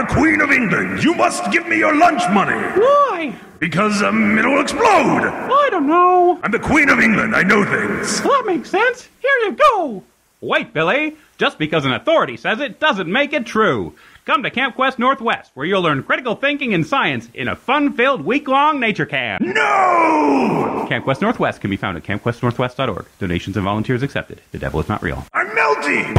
the Queen of England. You must give me your lunch money. Why? Because, it will explode. I don't know. I'm the Queen of England. I know things. Well, that makes sense. Here you go. Wait, Billy. Just because an authority says it doesn't make it true. Come to Camp Quest Northwest, where you'll learn critical thinking and science in a fun-filled week-long nature camp. No! Camp Quest Northwest can be found at campquestnorthwest.org. Donations and volunteers accepted. The devil is not real. I'm melting!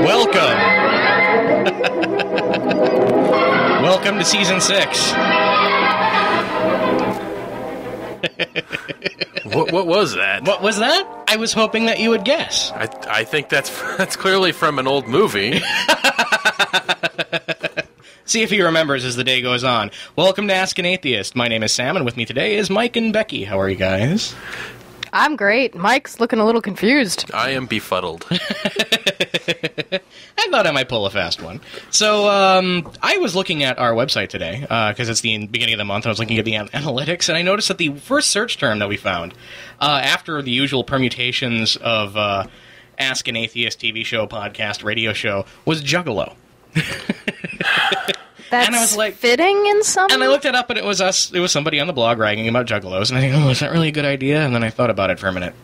Welcome. Welcome to Season 6. What was that? What was that? I was hoping that you would guess. I think that's clearly from an old movie. See if he remembers as the day goes on. Welcome to Ask an Atheist. My name is Sam, and with me today is Mike and Becky. How are you guys? I'm great. Mike's looking a little confused. I am befuddled. I thought I might pull a fast one. So, I was looking at our website today, because it's the beginning of the month, and I was looking at the analytics, and I noticed that the first search term that we found, after the usual permutations of Ask an Atheist TV show, podcast, radio show, was juggalo. That's and I was like, fitting in some... And I looked it up, and it was us. It was somebody on the blog bragging about juggalos, and I think, oh, is that really a good idea? And then I thought about it for a minute.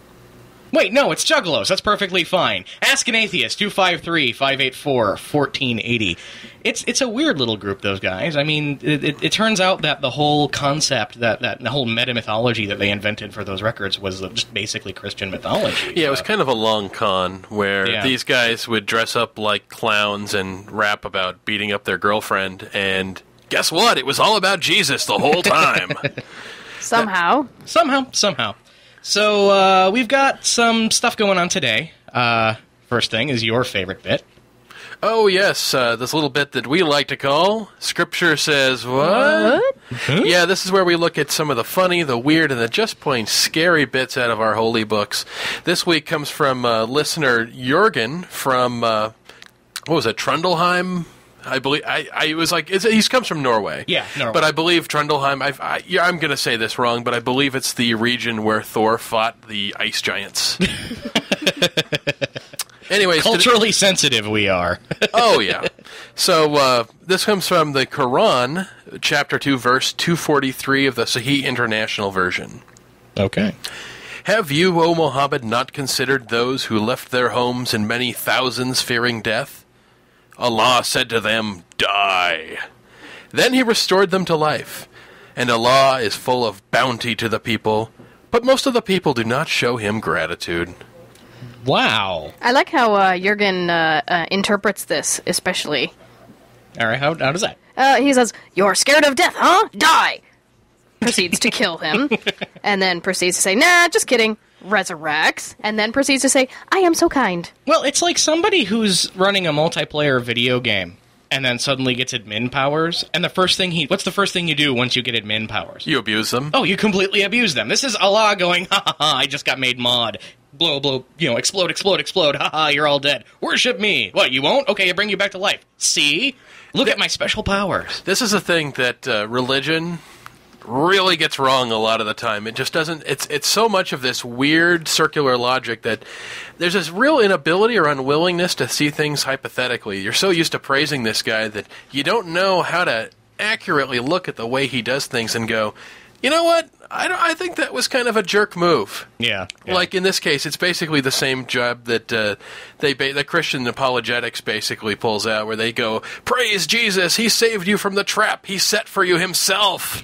Wait, no, it's juggalos. That's perfectly fine. Ask an Atheist, 253-584-1480. It's a weird little group, those guys. I mean, it turns out that the whole concept, that the whole meta-mythology that they invented for those records was just basically Christian mythology. Yeah, it was kind of a long con where these guys would dress up like clowns and rap about beating up their girlfriend, and guess what? It was all about Jesus the whole time. Somehow. So, we've got some stuff going on today. First thing is your favorite bit. Oh, yes, this little bit that we like to call Scripture Says What? Huh? Yeah, this is where we look at some of the funny, the weird, and the just plain scary bits out of our holy books. This week comes from listener Jürgen from, what was it, Trundleheim? I believe I was like he comes from Norway. Yeah, Norway. But I believe Trundleheim. I'm going to say this wrong, but I believe it's the region where Thor fought the ice giants. Anyways, culturally sensitive we are. Oh yeah. So this comes from the Quran, chapter 2, verse 243 of the Sahih International Version. Okay. Have you, O Muhammad, not considered those who left their homes in many thousands fearing death? Allah said to them, die. Then he restored them to life. And Allah is full of bounty to the people, but most of the people do not show him gratitude. Wow. I like how Jurgen interprets this, especially. All right, how does that? He says, "You're scared of death, huh? Die!" Proceeds to kill him, and then proceeds to say, "Nah, just kidding." Resurrects, and then proceeds to say, "I am so kind." Well, it's like somebody who's running a multiplayer video game and then suddenly gets admin powers, and what's the first thing you do once you get admin powers? You abuse them. Oh, you completely abuse them. This is Allah going, ha ha ha, I just got made mod. Blow, blow, explode, explode, explode, ha ha, you're all dead. Worship me. What, you won't? Okay, I bring you back to life. See? Look at my special powers. This is a thing that religion really gets wrong a lot of the time. It just doesn't. It's so much of this weird circular logic that there's this real inability or unwillingness to see things hypothetically. You're so used to praising this guy that you don't know how to accurately look at the way he does things and go, you know what? I think that was kind of a jerk move. Yeah. Like in this case, it's basically the same job that the Christian apologetics basically pulls out, where they go, praise Jesus, he saved you from the trap he set for you himself.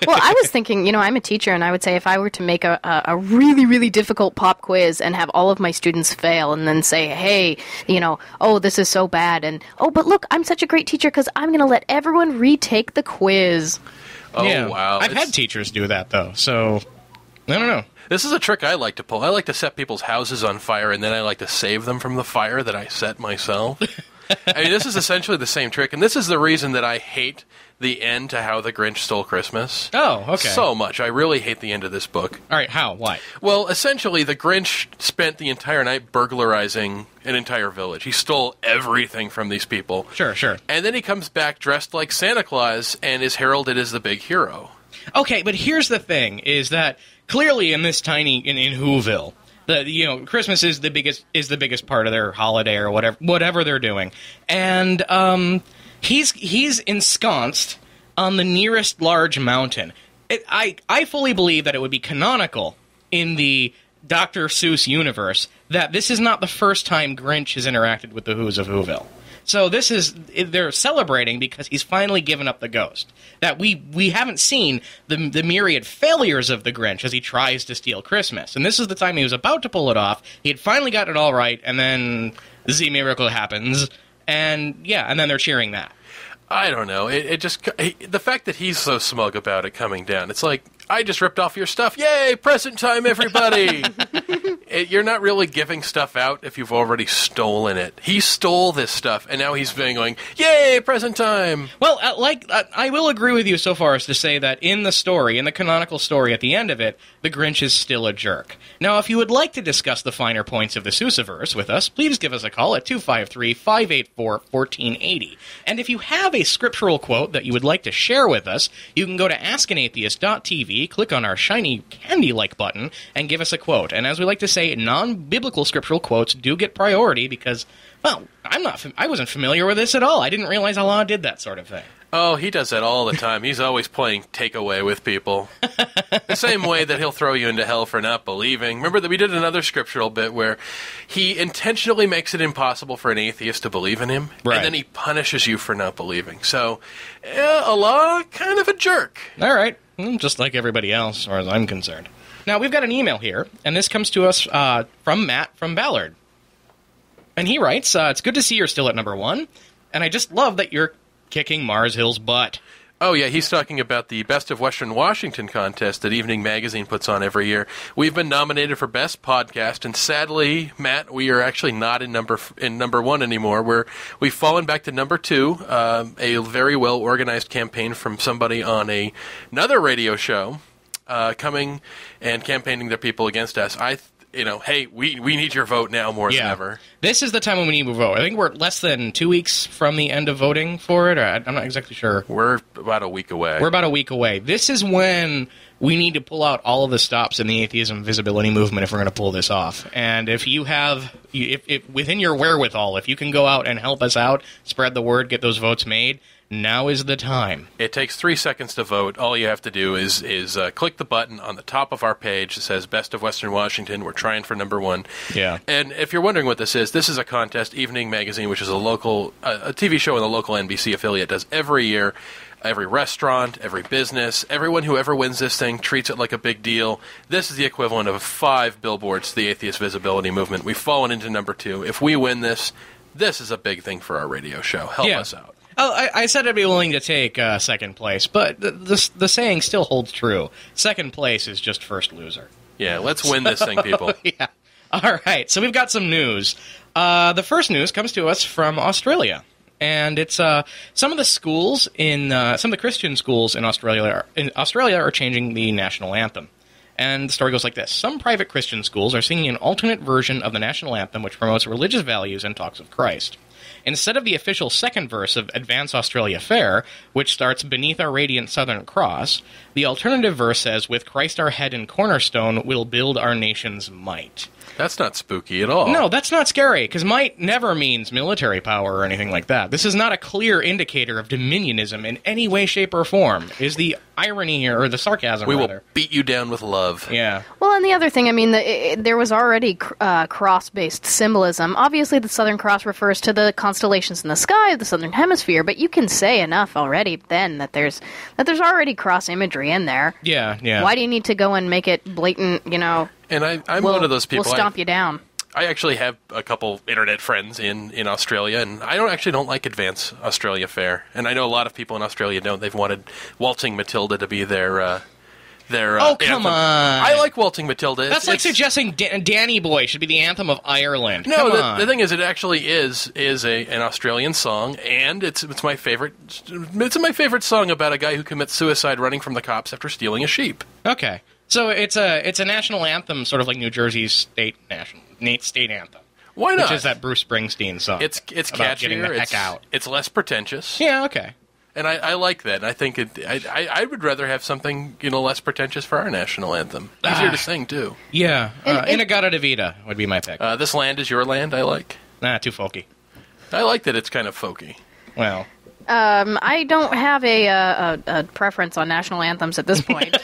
Well, I was thinking, I'm a teacher, and I would say if I were to make a really, really difficult pop quiz and have all of my students fail and then say, hey, oh, this is so bad, and, oh, but look, I'm such a great teacher because I'm going to let everyone retake the quiz. Oh, yeah. wow. I've had teachers do that, though, so I don't know. This is a trick I like to pull. I like to set people's houses on fire, and then I like to save them from the fire that I set myself. I mean, this is essentially the same trick, and this is the reason that I hate the end to How the Grinch Stole Christmas. Oh, okay. So much. I really hate the end of this book. All right, how? Why? Well, essentially, the Grinch spent the entire night burglarizing an entire village. He stole everything from these people. Sure. And then he comes back dressed like Santa Claus and is heralded as the big hero. Okay, but here's the thing, is that clearly in this tiny in Whoville, Christmas is the biggest part of their holiday or whatever they're doing, and he's ensconced on the nearest large mountain. I fully believe that it would be canonical in the Dr. Seuss universe that this is not the first time Grinch has interacted with the Who's of Whoville. So they're celebrating because he's finally given up the ghost. That we haven't seen the myriad failures of the Grinch as he tries to steal Christmas. And this is the time he was about to pull it off. He had finally got it all right, and then the miracle happens. And then they're cheering that. I don't know. The fact that he's so smug about it coming down, it's like, I just ripped off your stuff. Yay, present time, everybody. You're not really giving stuff out if you've already stolen it. He stole this stuff, and now he's going, yay, present time. Well, I will agree with you so far as to say that in the canonical story at the end of it, the Grinch is still a jerk. Now, if you would like to discuss the finer points of the Seussiverse with us, please give us a call at 253-584-1480. And if you have a scriptural quote that you would like to share with us, you can go to askanatheist.tv, click on our shiny candy-like button, and give us a quote. And as we like to say, non-biblical scriptural quotes do get priority because, well, I wasn't familiar with this at all. I didn't realize Allah did that sort of thing. Oh, he does that all the time. He's always playing takeaway with people. The same way that he'll throw you into hell for not believing. Remember that we did another scriptural bit where he intentionally makes it impossible for an atheist to believe in him, right, and then he punishes you for not believing. So, Allah, kind of a jerk. All right. Just like everybody else, as far as I'm concerned. Now, we've got an email here, and this comes to us from Matt from Ballard. And he writes, it's good to see you're still at number 1, and I just love that you're kicking Mars Hill's butt. Oh, yeah, he's talking about the Best of Western Washington contest that Evening Magazine puts on every year. We've been nominated for Best Podcast, and sadly, Matt, we are actually not in number 1 anymore. We've fallen back to number 2, a very well-organized campaign from somebody on another radio show coming and campaigning their people against us. Hey, we need your vote now more than ever. This is the time when we need to vote. I think we're less than 2 weeks from the end of voting for it. I'm not exactly sure. We're about a week away. This is when we need to pull out all of the stops in the atheism visibility movement if we're going to pull this off. And if you have, if within your wherewithal, if you can go out and help us out, spread the word, get those votes made, now is the time. It takes 3 seconds to vote. All you have to do is click the button on the top of our page that says Best of Western Washington. We're trying for number 1. Yeah. And if you're wondering what this is a contest Evening Magazine, which is a local a TV show in the local NBC affiliate, does every year. Every restaurant, every business, everyone who ever wins this thing treats it like a big deal. This is the equivalent of 5 billboards to the atheist visibility movement. We've fallen into number 2. If we win this is a big thing for our radio show. Help us out. Oh, I said I'd be willing to take second place, but the saying still holds true. Second place is just first loser. Yeah, let's win this thing, people. Yeah. All right, so we've got some news. The first news comes to us from Australia, and it's some of the schools some of the Christian schools in Australia are changing the national anthem. And the story goes like this. Some private Christian schools are singing an alternate version of the national anthem which promotes religious values and talks of Christ. Instead of the official second verse of Advance Australia Fair, which starts beneath our radiant Southern Cross, the alternative verse says, with Christ our head and cornerstone, we'll build our nation's might. That's not spooky at all. No, that's not scary, because might never means military power or anything like that. This is not a clear indicator of dominionism in any way, shape, or form, is the irony here, or the sarcasm, We rather. will beat you down with love. Yeah. Well, and the other thing, I mean, there was already cross-based symbolism. Obviously, the Southern Cross refers to the constellations in the sky of the Southern Hemisphere, but you can say enough already then that there's already cross imagery in there. Yeah, yeah. Why do you need to go and make it blatant, And I'm one of those people. We'll stomp you down. I actually have a couple internet friends in Australia, and I don't like Advance Australia Fair. And I know a lot of people in Australia don't. They've wanted Waltzing Matilda to be their oh, anthem. come on. I like Waltzing Matilda. That's like suggesting Danny Boy should be the anthem of Ireland. No, come on. The thing is, it actually is an Australian song, and it's my favorite. It's my favorite song about a guy who commits suicide running from the cops after stealing a sheep. Okay. So it's a national anthem, sort of like New Jersey's state anthem. Why not? Which is that Bruce Springsteen song. It's about catchier. getting the heck out. It's less pretentious. Yeah, okay. And I like that. I think I would rather have something less pretentious for our national anthem. Easier to sing too. Yeah, Inagata Vida would be my pick. This land is your land. I like. Nah, too folky. I like that it's kind of folky. Well, I don't have a preference on national anthems at this point,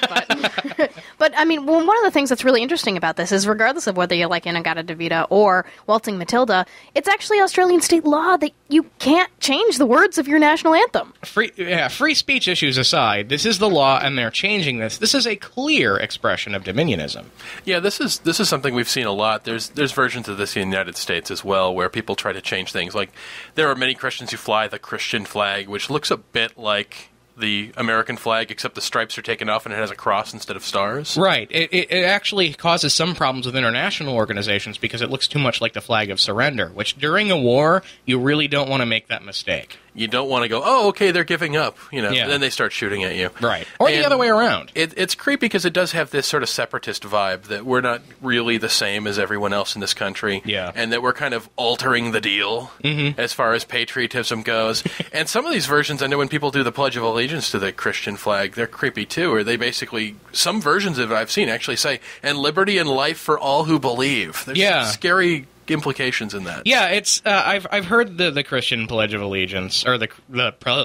but I mean, one of the things that's really interesting about this is, regardless of whether you like Inagata Davida or Waltzing Matilda, it's actually Australian state law that you can't change the words of your national anthem. Free speech issues aside, this is the law, and they're changing this. This is a clear expression of dominionism. Yeah, this is something we've seen a lot. There's versions of this in the United States as well, where people try to change things. Like, there are many Christians who fly the Christian flag, which looks a bit like the American flag, except the stripes are taken off and it has a cross instead of stars. Right. It actually causes some problems with international organizations because it looks too much like the flag of surrender, which during a war, you really don't want to make that mistake. You don't want to go, oh, okay, they're giving up, Yeah. and then they start shooting at you. Right. Or the other way around. It's creepy because it does have this sort of separatist vibe that we're not really the same as everyone else in this country. Yeah. And that we're kind of altering the deal as far as patriotism goes. And some of these versions, I know when people do the Pledge of Allegiance to the Christian flag, they're creepy too, or they basically, some versions of it I've seen actually say, and liberty and life for all who believe. There's some scary implications in that. Yeah, it's I've heard the Christian Pledge of Allegiance, or the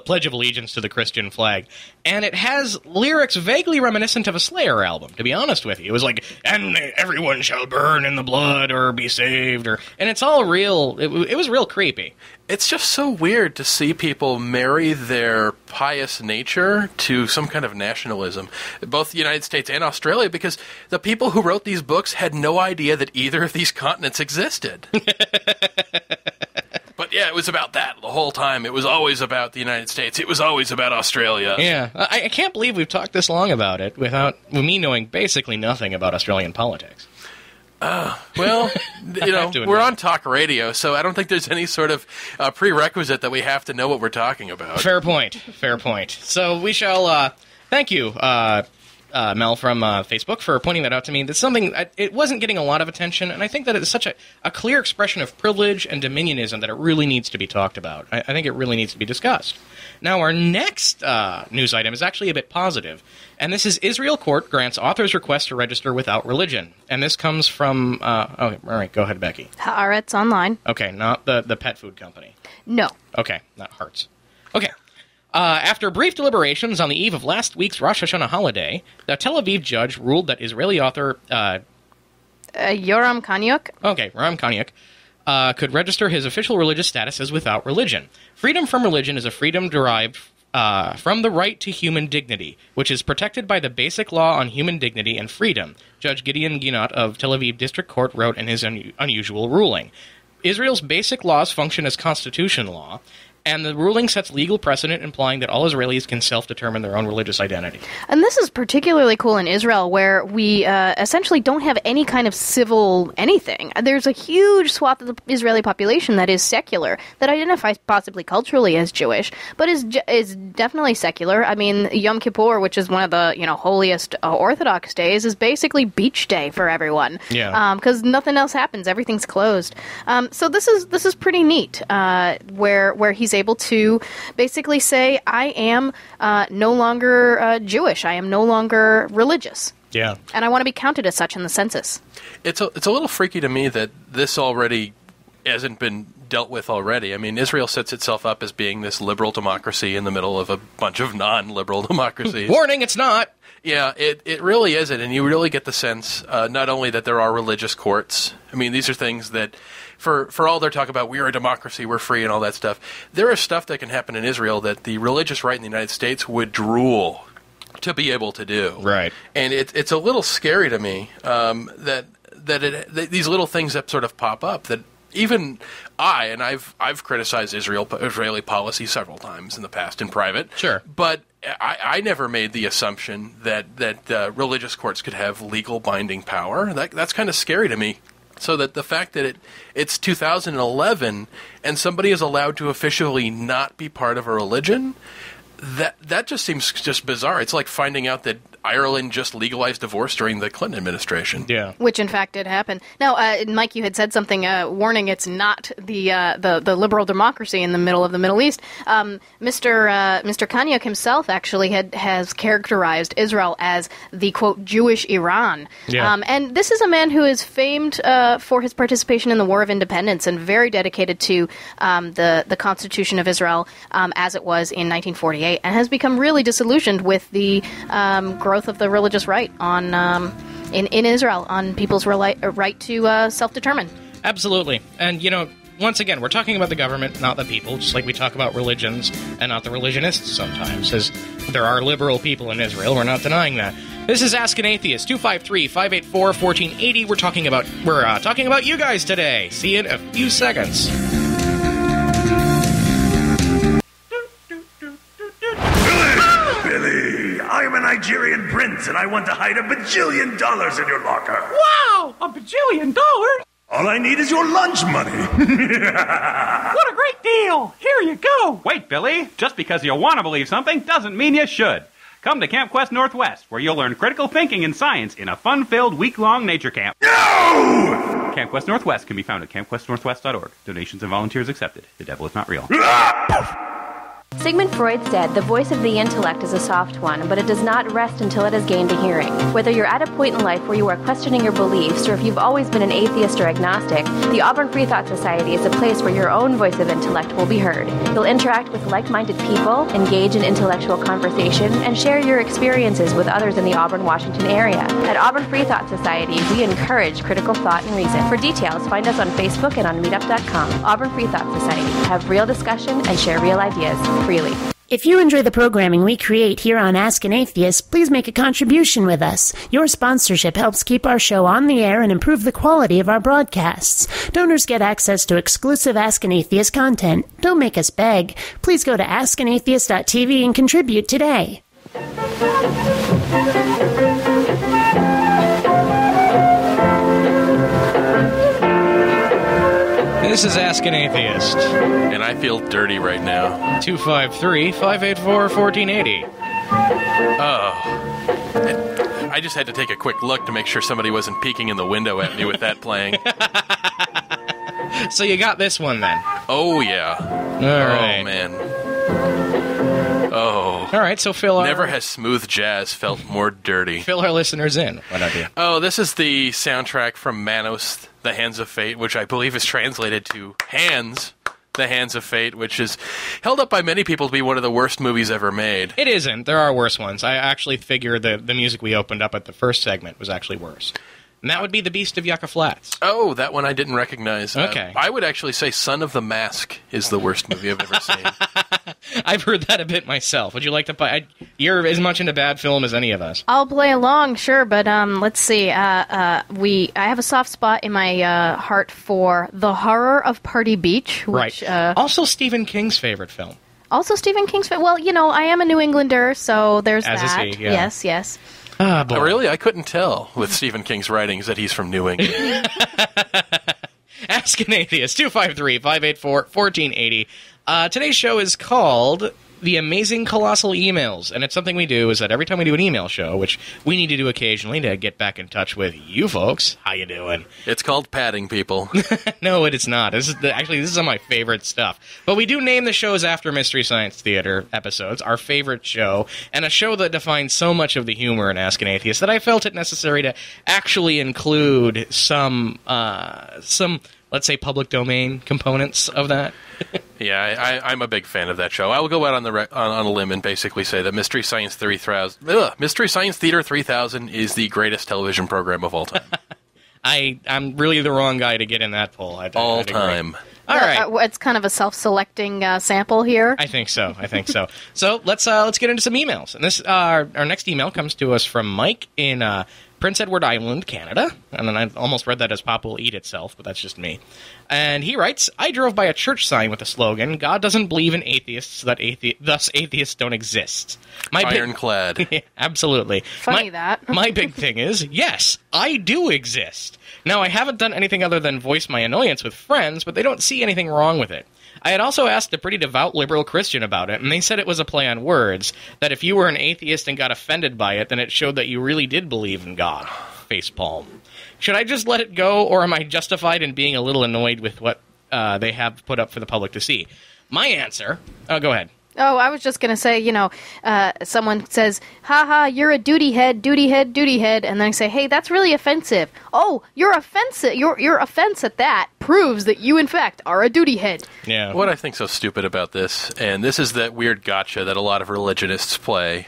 Pledge of Allegiance to the Christian flag, and it has lyrics vaguely reminiscent of a Slayer album, to be honest with you. It was like, and everyone shall burn in the blood or be saved, and it's all real. It was real creepy. It's just so weird to see people marry their pious nature to some kind of nationalism, both the United States and Australia, because the people who wrote these books had no idea that either of these continents existed. But yeah, it was about that the whole time. It was always about the United States. It was always about Australia. Yeah, I can't believe we've talked this long about it without me knowing basically nothing about Australian politics. Well, we're on talk radio, so I don't think there's any sort of prerequisite that we have to know what we're talking about. Fair point. So we shall thank you, Mel from Facebook, for pointing that out to me. That's something, it wasn't getting a lot of attention, and I think that it's such a clear expression of privilege and dominionism that it really needs to be talked about. I think it really needs to be discussed. Now, our next news item is actually a bit positive, and this is Israel court grants author's request to register without religion. And this comes from, okay, all right, go ahead, Becky. Haaretz Online. Okay, not the pet food company. No. Okay, not Hearts. Okay. After brief deliberations on the eve of last week's Rosh Hashanah holiday, the Tel Aviv judge ruled that Israeli author Yoram Kaniuk. Okay, Yoram Kaniuk could register his official religious status as without religion. Freedom from religion is a freedom derived from the right to human dignity, which is protected by the Basic Law on Human Dignity and Freedom, Judge Gideon Ginot of Tel Aviv District Court wrote in his unusual ruling. Israel's basic laws function as constitution law, and the ruling sets legal precedent implying that all Israelis can self-determine their own religious identity. And this is particularly cool in Israel, where we essentially don't have any kind of civil anything. There's a huge swath of the Israeli population that is secular, that identifies possibly culturally as Jewish, but is definitely secular. I mean, Yom Kippur, which is one of the holiest Orthodox days, is basically beach day for everyone. Yeah. Because nothing else happens. Everything's closed. So this is pretty neat, where he's able to basically say, I am no longer Jewish. I am no longer religious. Yeah. And I want to be counted as such in the census. It's a little freaky to me that this already hasn't been dealt with already. I mean, Israel sets itself up as being this liberal democracy in the middle of a bunch of non-liberal democracies. Warning, it's not! Yeah, it really isn't, and you really get the sense not only that there are religious courts. I mean, these are things that, for all their talk about we're a democracy, we're free, and all that stuff, there is stuff that can happen in Israel that the religious right in the United States would drool to be able to do. Right. And it's a little scary to me that these little things that sort of pop up that even I've criticized Israeli policy several times in the past in private. Sure. But I never made the assumption that religious courts could have legal binding power. That's kind of scary to me. So that the fact that it's 2011 and somebody is allowed to officially not be part of a religion, That just seems just bizarre. It's like finding out that Ireland just legalized divorce during the Clinton administration. Yeah. Which, in fact, did happen. Now, Mike, you had said something, warning it's not the liberal democracy in the middle of the Middle East. Mr. Kanyuk himself actually has characterized Israel as the, quote, Jewish Iran. Yeah. And this is a man who is famed for his participation in the War of Independence and very dedicated to the Constitution of Israel as it was in 1948, and has become really disillusioned with the growth of the religious right on in Israel, on people's right to self-determine. Absolutely. And, once again, we're talking about the government, not the people, just like we talk about religions and not the religionists sometimes, as there are liberal people in Israel. We're not denying that. This is Ask an Atheist, 253-584-1480. We're talking about you guys today. See you in a few seconds. Billy, I am a Nigerian prince, and I want to hide $1 bajillion in your locker. Wow! $1 bajillion? All I need is your lunch money. What a great deal! Here you go! Wait, Billy. Just because you want to believe something doesn't mean you should. Come to Camp Quest Northwest, where you'll learn critical thinking and science in a fun-filled week-long nature camp. No! Camp Quest Northwest can be found at campquestnorthwest.org. Donations and volunteers accepted. The devil is not real. Sigmund Freud said, "The voice of the intellect is a soft one, but it does not rest until it has gained a hearing." Whether you're at a point in life where you are questioning your beliefs, or if you've always been an atheist or agnostic, the Auburn Free Thought Society is a place where your own voice of intellect will be heard. You'll interact with like-minded people, engage in intellectual conversation, and share your experiences with others in the Auburn, Washington area. At Auburn Free Thought Society, we encourage critical thought and reason. For details, find us on Facebook and on meetup.com. Auburn Free Thought Society. Have real discussion and share real ideas freely. If you enjoy the programming we create here on Ask an Atheist, please make a contribution with us. Your sponsorship helps keep our show on the air and improve the quality of our broadcasts. Donors get access to exclusive Ask an Atheist content. Don't make us beg. Please go to askanatheist.tv and contribute today. This is Ask an Atheist. And I feel dirty right now. 253-584-1480. Oh. I just had to take a quick look to make sure somebody wasn't peeking in the window at me with that playing. So you got this one then? Oh, yeah. All right. Oh, man. Oh. All right, so Never has smooth jazz felt more dirty. Fill our listeners in. Why not you? Oh, this is the soundtrack from Manos, The Hands of Fate, which I believe is translated to Hands, The Hands of Fate, which is held up by many people to be one of the worst movies ever made. It isn't. There are worse ones. I actually figure the music we opened up at the first segment was actually worse. And that would be The Beast of Yucca Flats. Oh, that one I didn't recognize. Okay. I would actually say Son of the Mask is the worst movie I've ever seen. I've heard that a bit myself. Would you like to play? You're as much into bad film as any of us. I'll play along, sure, but let's see. I have a soft spot in my heart for The Horror of Party Beach, which Right. Also Stephen King's favorite film. Also Stephen King's well, I am a New Englander, so there's As that. is he, yeah. Yes. Ah, boy. Oh, really? I couldn't tell with Stephen King's writings that he's from New England. Ask an Atheist, 253-584-1480. Today's show is called The Amazing Colossal Emails, and it's something we do is that every time we do an email show, which we need to do occasionally to get back in touch with you folks, how you doing? It's called padding, people. No, it is not. This is some of my favorite stuff. But we do name the shows after Mystery Science Theater episodes, our favorite show, and a show that defines so much of the humor in Ask an Atheist that I felt it necessary to actually include some let's say, public domain components of that. Yeah, I'm a big fan of that show. I will go out on a limb and basically say that Mystery Science Theater 3000 is the greatest television program of all time. I'm really the wrong guy to get in that poll. All time. All right. It's kind of a self-selecting sample here. I think so. So let's get into some emails. And this our next email comes to us from Mike in Prince Edward Island, Canada. And then I almost read that as Pop will eat itself, but that's just me. And he writes, I drove by a church sign with the slogan, God doesn't believe in atheists, thus atheists don't exist. Ironclad. Yeah, absolutely. Funny that. My big thing is, yes, I do exist. Now, I haven't done anything other than voice my annoyance with friends, but they don't see anything wrong with it. I had also asked a pretty devout liberal Christian about it, and they said it was a play on words, that if you were an atheist and got offended by it, then it showed that you really did believe in God. Facepalm. Should I just let it go, or am I justified in being a little annoyed with what they have put up for the public to see? My answer... Oh, go ahead. Oh, I was just going to say, someone says, haha, you're a duty head, and then I say, hey, that's really offensive. Oh, you're offensive. Your offense at that proves that you, in fact, are a duty head. Yeah. What I think so stupid about this, and this is that weird gotcha that a lot of religionists play,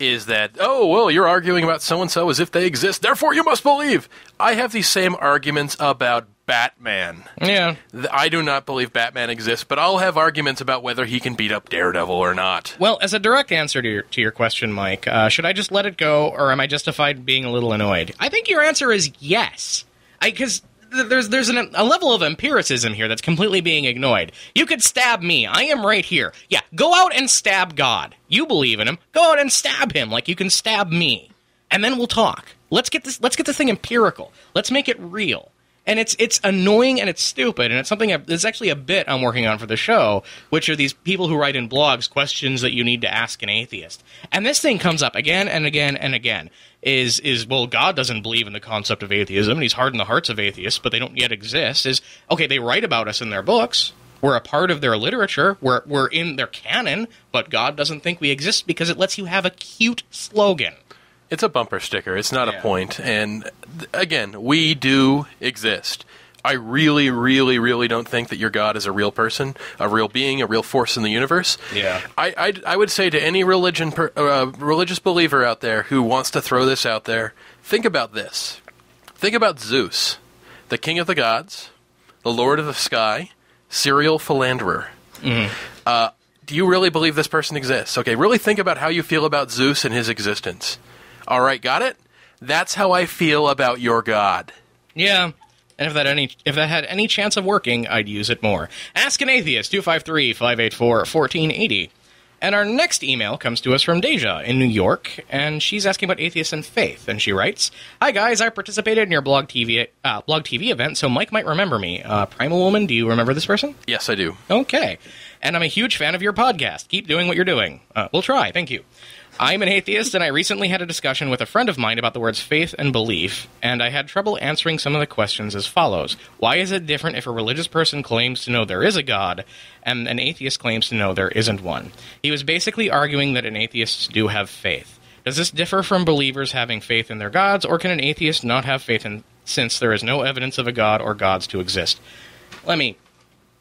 is that, oh, well, you're arguing about so-and-so as if they exist, therefore you must believe. I have these same arguments about Batman. Yeah. I do not believe Batman exists, but I'll have arguments about whether he can beat up Daredevil or not. Well, as a direct answer to your question, Mike, should I just let it go, or am I justified in being a little annoyed? I think your answer is yes. Because there's a level of empiricism here that's completely being ignored. You could stab me. I am right here. Yeah, go out and stab God. You believe in him. Go out and stab him like you can stab me. And then we'll talk. Let's get this thing empirical. Let's make it real. And it's annoying and it's stupid, and it's something there's actually a bit I'm working on for the show, which are these people who write in blogs questions that you need to ask an atheist. And this thing comes up again and again and again. Well, God doesn't believe in the concept of atheism, and he's hardened the hearts of atheists, but they don't yet exist. Okay, they write about us in their books. We're a part of their literature. We're in their canon, but God doesn't think we exist because it lets you have a cute slogan. It's a bumper sticker. It's not a point. And again, we do exist. I really, really, really don't think that your God is a real person, a real being, a real force in the universe. Yeah. I would say to any religious believer out there who wants to throw this out there, think about this. Think about Zeus, the king of the gods, the lord of the sky, serial philanderer. Mm-hmm. Do you really believe this person exists? Okay, really think about how you feel about Zeus and his existence. All right, got it? That's how I feel about your God. Yeah, and if that had any chance of working, I'd use it more. Ask an Atheist, 253-584-1480. And our next email comes to us from Deja in New York, and she's asking about atheists and faith. And she writes, "Hi guys, I participated in your blog TV event, so Mike might remember me. Primal Woman, do you remember this person?" Yes, I do. Okay. "And I'm a huge fan of your podcast. Keep doing what you're doing." We'll try, thank you. "I'm an atheist, and I recently had a discussion with a friend of mine about the words faith and belief, and I had trouble answering some of the questions as follows. Why is it different if a religious person claims to know there is a God, and an atheist claims to know there isn't one? He was basically arguing that atheists do have faith. Does this differ from believers having faith in their gods, or can an atheist not have faith since there is no evidence of a god or gods to exist?" Let me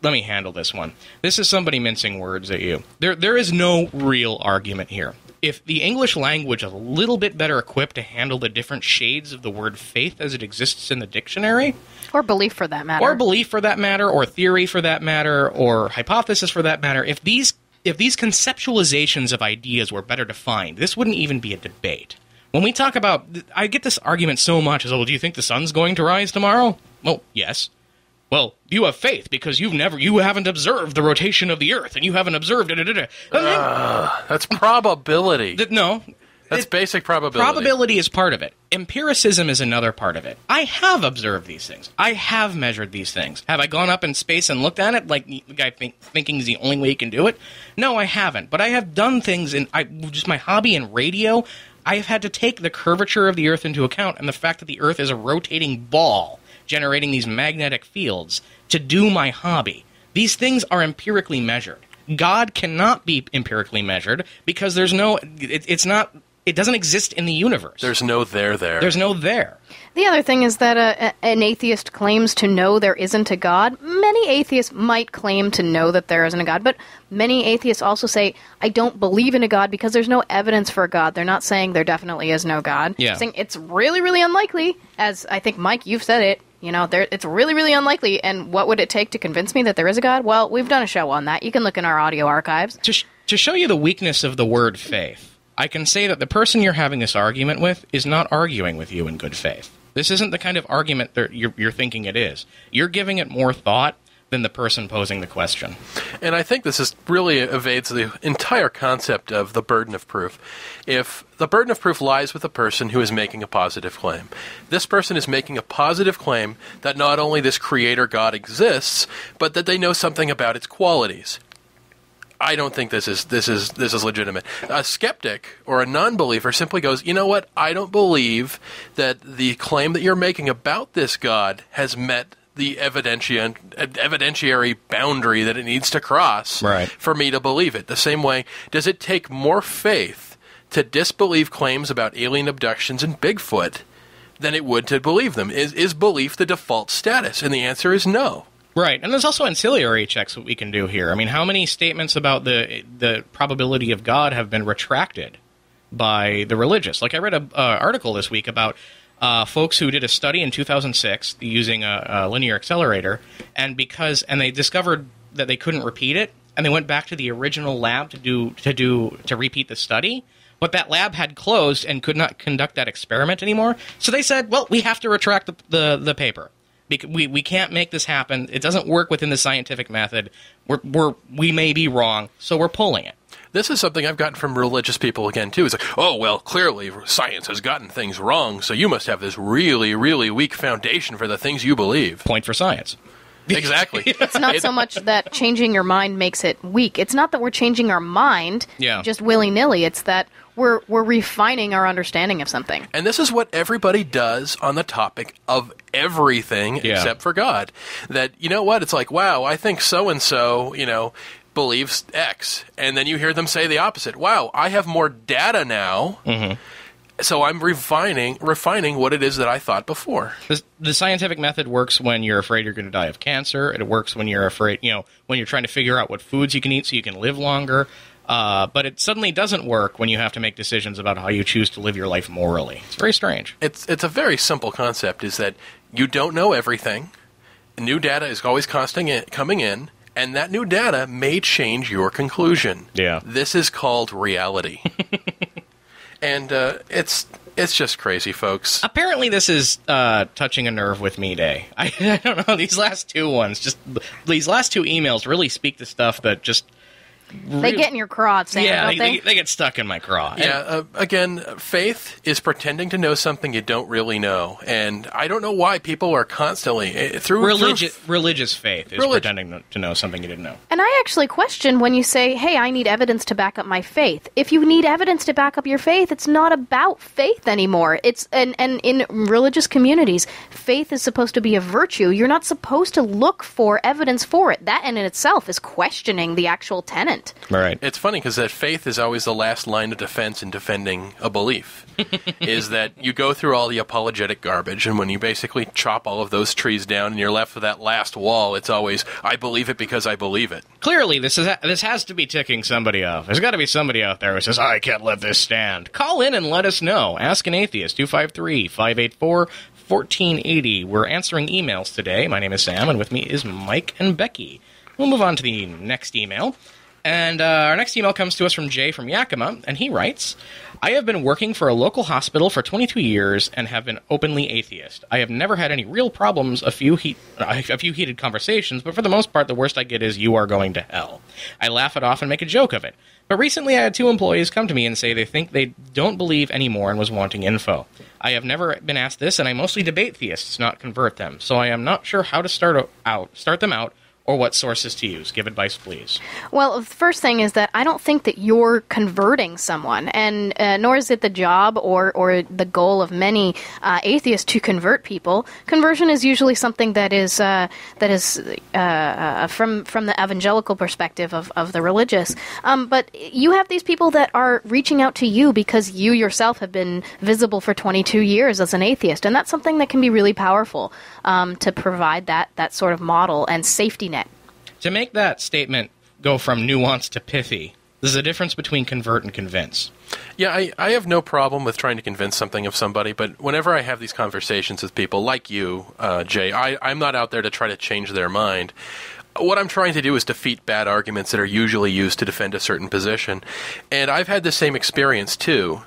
handle this one. This is somebody mincing words at you. There is no real argument here. If the English language is a little bit better equipped to handle the different shades of the word faith as it exists in the dictionary... Or belief for that matter. Or belief for that matter, or theory for that matter, or hypothesis for that matter. If these conceptualizations of ideas were better defined, this wouldn't even be a debate. When we talk about... I get this argument so much as, "Oh, do you think the sun's going to rise tomorrow?" Well, yes. "Well, you have faith because you haven't observed the rotation of the Earth, and you haven't observed... That's probability. That's basic probability. Probability is part of it. Empiricism is another part of it. I have observed these things. I have measured these things. Have I gone up in space and looked at it like the guy thinking is the only way he can do it? No, I haven't. But I have done things just my hobby in radio. I have had to take the curvature of the Earth into account and the fact that the Earth is a rotating ball generating these magnetic fields to do my hobby. These things are empirically measured. God cannot be empirically measured because there's no... It doesn't exist in the universe. There's no there. There's no there. The other thing is that an atheist claims to know there isn't a God. Many atheists might claim to know that there isn't a God, but many atheists also say, "I don't believe in a God because there's no evidence for a God." They're not saying there definitely is no God. Yeah. They're saying it's really, really unlikely, as I think, Mike, you've said it. It's really, really unlikely, and what would it take to convince me that there is a God? Well, we've done a show on that. You can look in our audio archives. To show you the weakness of the word faith, I can say that the person you're having this argument with is not arguing with you in good faith. This isn't the kind of argument that you're thinking it is. You're giving it more thought, than the person posing the question. And I think this is really evades the entire concept of the burden of proof. If the burden of proof lies with the person who is making a positive claim, this person is making a positive claim that not only this creator God exists, but that they know something about its qualities. I don't think this is legitimate. A skeptic or a non-believer simply goes, you know what? I don't believe that the claim that you're making about this God has met the evidentiary boundary that it needs to cross for me to believe it. The same way, does it take more faith to disbelieve claims about alien abductions and Bigfoot than it would to believe them? Is belief the default status? And the answer is no. Right, and there's also ancillary checks that we can do here. I mean, how many statements about the probability of God have been retracted by the religious? Like, I read an article this week about folks who did a study in 2006 using a linear accelerator, and they discovered that they couldn't repeat it, and they went back to the original lab to repeat the study. But that lab had closed and could not conduct that experiment anymore. So they said, well, we have to retract the paper. We can't make this happen. It doesn't work within the scientific method. We may be wrong, so we're pulling it. This is something I've gotten from religious people again, too. It's like, oh, well, clearly science has gotten things wrong, so you must have this really, really weak foundation for the things you believe. Point for science. Exactly. It's not so much that changing your mind makes it weak. It's not that we're changing our mind just willy-nilly. It's that we're refining our understanding of something. And this is what everybody does on the topic of everything except for God. That, you know what, it's like, wow, I think so-and-so, believes X. And then you hear them say the opposite. Wow, I have more data now, so I'm refining what it is that I thought before. The scientific method works when you're afraid you're going to die of cancer. It works when you're afraid, when you're trying to figure out what foods you can eat so you can live longer. But it suddenly doesn't work when you have to make decisions about how you choose to live your life morally. It's very strange. It's a very simple concept, is that you don't know everything. New data is always coming in, and that new data may change your conclusion. Yeah. This is called reality. And it's just crazy, folks. Apparently this is touching a nerve with me day. I don't know, these last two emails really speak to stuff that just... They get in your craw, Sam, don't they? They get stuck in my craw. Yeah, again, faith is pretending to know something you don't really know. And I don't know why people are constantly... Religious faith is pretending to know something you didn't know. And I actually question when you say, hey, I need evidence to back up my faith. If you need evidence to back up your faith, it's not about faith anymore. And in religious communities, faith is supposed to be a virtue. You're not supposed to look for evidence for it. That in itself is questioning the actual tenet. Right. It's funny because that faith is always the last line of defense in defending a belief, is that you go through all the apologetic garbage, and when you basically chop all of those trees down and you're left with that last wall, it's always, I believe it because I believe it. Clearly, this has to be ticking somebody off. There's got to be somebody out there who says, I can't let this stand. Call in and let us know. Ask an Atheist, 253-584-1480. We're answering emails today. My name is Sam, and with me is Mike and Becky. We'll move on to the next email. And our next email comes to us from Jay from Yakima, and he writes, I have been working for a local hospital for 22 years and have been openly atheist. I have never had any real problems, a few heated conversations, but for the most part, the worst I get is, you are going to hell. I laugh it off and make a joke of it. But recently I had 2 employees come to me and say they think they don't believe anymore and was wanting info. I have never been asked this, and I mostly debate theists, not convert them, so I am not sure how to start them out, or what sources to use. Give advice, please. Well, the first thing is that I don't think that you're converting someone, and nor is it the job or the goal of many atheists to convert people. Conversion is usually something that is from the evangelical perspective of the religious. But you have these people that are reaching out to you because you yourself have been visible for 22 years as an atheist, and that's something that can be really powerful to provide that sort of model and safety net. To make that statement go from nuance to pithy, there's a difference between convert and convince. Yeah, I have no problem with trying to convince something of somebody, but whenever I have these conversations with people like you, Jay, I'm not out there to try to change their mind. What I'm trying to do is defeat bad arguments that are usually used to defend a certain position. And I've had the same experience, too.